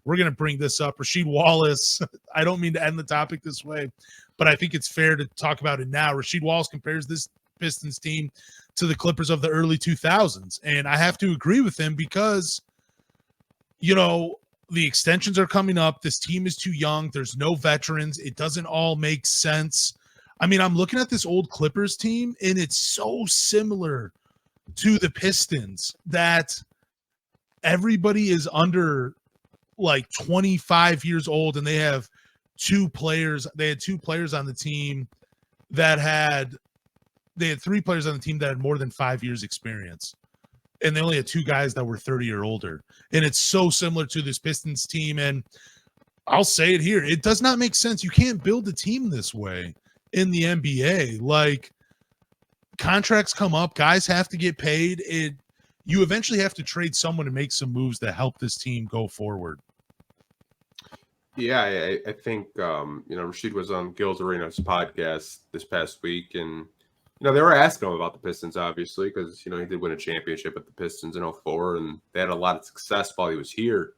we're going to bring this up. Rasheed Wallace, I don't mean to end the topic this way, but I think it's fair to talk about it now. Rasheed Wallace compares this Pistons team to the Clippers of the early 2000s. And I have to agree with him because, the extensions are coming up. This team is too young. There's no veterans. It doesn't all make sense. I mean, I'm looking at this old Clippers team, and it's so similar to the Pistons that everybody is under like 25 years old, and they have two players. They had two players on the team that they had three players on the team that had more than 5 years experience. And they only had two guys that were 30 or older. And it's so similar to this Pistons team. And I'll say it here. It does not make sense. You can't build a team this way in the NBA. Like, contracts come up. Guys have to get paid. You eventually have to trade someone to make some moves that help this team go forward. Yeah, I think, Rasheed was on Gil's Arenas podcast this past week, and they were asking him about the Pistons, obviously, because, he did win a championship with the Pistons in 2004, and they had a lot of success while he was here.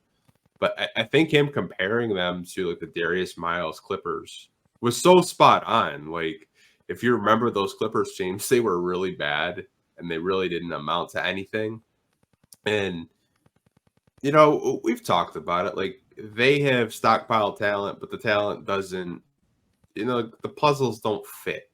But I think him comparing them to, like, the Darius Miles Clippers was so spot on. Like, if you remember those Clippers teams, they were really bad, and they really didn't amount to anything. And, we've talked about it. Like, they have stockpiled talent, but the talent doesn't, the puzzles don't fit.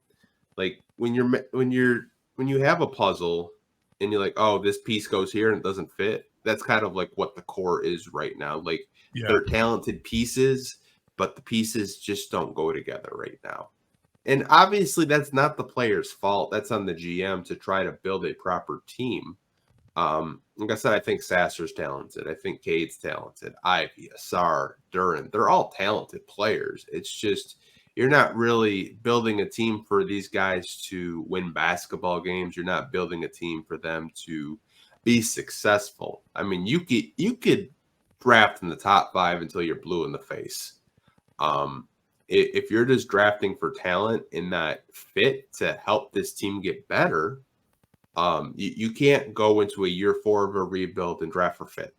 Like, when you have a puzzle and you're like, oh, this piece goes here and it doesn't fit, that's kind of like what the core is right now. Like, they're talented pieces, but the pieces just don't go together right now. And obviously that's not the player's fault. That's on the GM to try to build a proper team. Like I said, I think Sasser's talented. I think Cade's talented. Ivy, Asar, Duran, they're all talented players. It's just, you're not really building a team for these guys to win basketball games. You're not building a team for them to be successful. I mean, you could draft in the top 5 until you're blue in the face. If you're just drafting for talent and not fit to help this team get better, you can't go into a year 4 of a rebuild and draft for fit.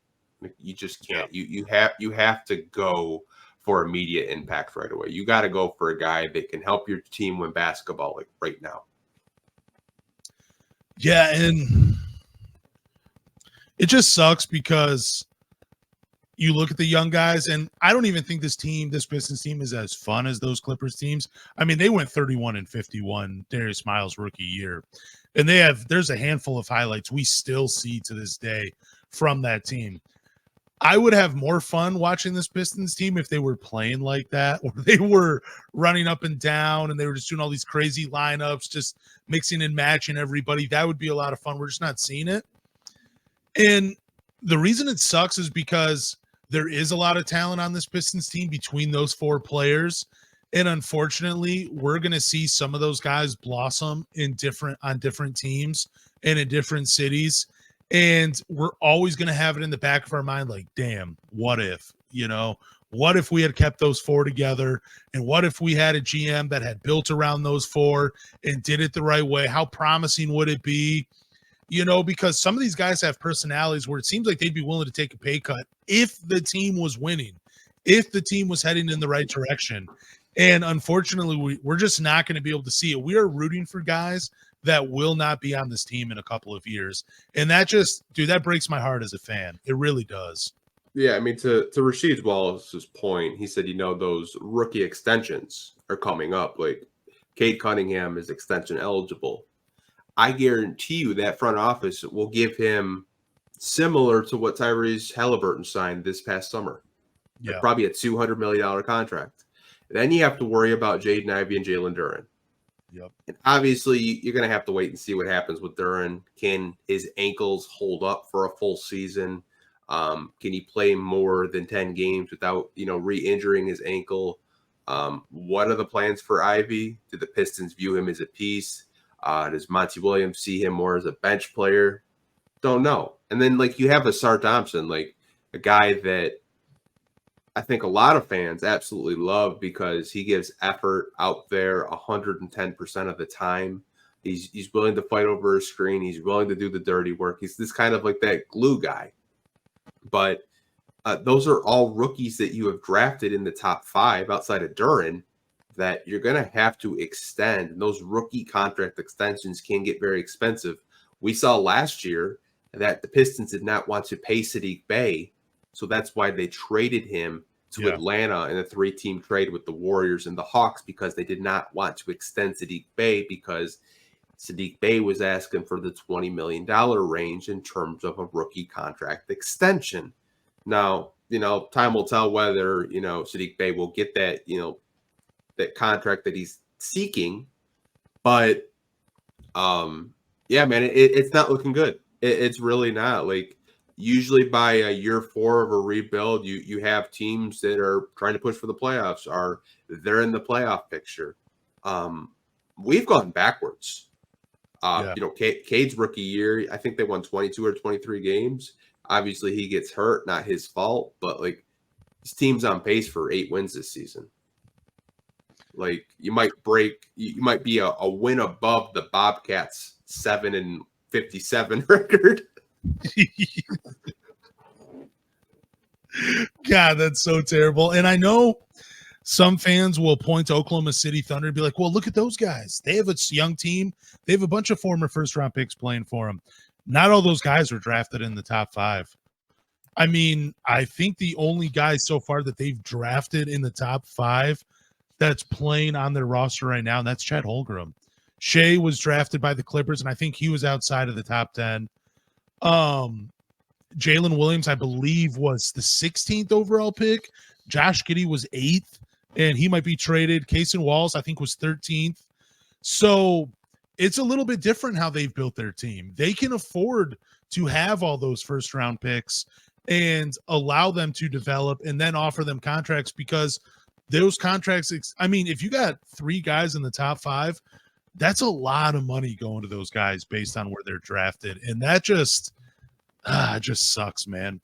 You just can't. You have to go for immediate impact right away. You got to go for a guy that can help your team win basketball like right now. Yeah, and it just sucks because you look at the young guys, and I don't even think this Pistons team is as fun as those Clippers teams. I mean, they went 31-51 Darius Miles rookie year, and there's a handful of highlights we still see to this day from that team. I would have more fun watching this Pistons team if they were playing like that, or they were running up and down and they were just doing all these crazy lineups, just mixing and matching everybody. That would be a lot of fun. We're just not seeing it. And the reason it sucks is because there is a lot of talent on this Pistons team between those 4 players. And unfortunately, we're going to see some of those guys blossom on different teams and in different cities. And we're always going to have it in the back of our mind, like, damn, what if, what if we had kept those 4 together? And what if we had a GM that had built around those 4 and did it the right way? How promising would it be? Because some of these guys have personalities where it seems like they'd be willing to take a pay cut if the team was winning, if the team was heading in the right direction. And unfortunately, we're just not going to be able to see it. We are rooting for guys that will not be on this team in a couple of years. And that that breaks my heart as a fan. It really does. Yeah, I mean, to Rasheed Wallace's point, he said, those rookie extensions are coming up. Like, Cade Cunningham is extension eligible. I guarantee you that front office will give him similar to what Tyrese Halliburton signed this past summer. Yeah. Probably a $200 million contract. Then you have to worry about Jaden Ivey and Jalen Duran. Yep. And obviously, you're going to have to wait and see what happens with Duran. Can his ankles hold up for a full season? Can he play more than 10 games without, re-injuring his ankle? What are the plans for Ivy? Do the Pistons view him as a piece? Does Monty Williams see him more as a bench player? Don't know. And then, you have Asar Thompson, a guy that I think a lot of fans absolutely love because he gives effort out there 110% of the time. He's willing to fight over a screen. He's willing to do the dirty work. He's this kind of like that glue guy. But those are all rookies that you have drafted in the top 5 outside of Duren that you're going to have to extend. And those rookie contract extensions can get very expensive. We saw last year that the Pistons did not want to pay Saddiq Bey, so that's why they traded him to Atlanta in a 3-team trade with the Warriors and the Hawks, because they did not want to extend Saddiq Bey, because Saddiq Bey was asking for the $20 million range in terms of a rookie contract extension. Now, time will tell whether, Saddiq Bey will get that, that contract that he's seeking. But, yeah, man, it's not looking good. It's really not. Like, usually by year 4 of a rebuild, you have teams that are trying to push for the playoffs, or they're in the playoff picture. We've gone backwards. Cade's rookie year, I think they won 22 or 23 games. Obviously, he gets hurt, not his fault, but like his team's on pace for 8 wins this season. Like you might be a win above the Bobcats 7-57 record. God, that's so terrible. And I know some fans will point to Oklahoma City Thunder and be like, well, look at those guys. They have a young team. They have a bunch of former first-round picks playing for them. Not all those guys were drafted in the top 5. I mean, I think the only guy so far that they've drafted in the top 5 that's playing on their roster right now, and that's Chet Holmgren. Shea was drafted by the Clippers, and I think he was outside of the top 10. Jalen Williams, I believe, was the 16th overall pick. Josh Giddey was 8th, and he might be traded. Cason Wallace, I think, was 13th. So it's a little bit different how they've built their team. They can afford to have all those first-round picks and allow them to develop and then offer them contracts, because those contracts, I mean, if you got 3 guys in the top 5, that's a lot of money going to those guys based on where they're drafted. And that just sucks, man.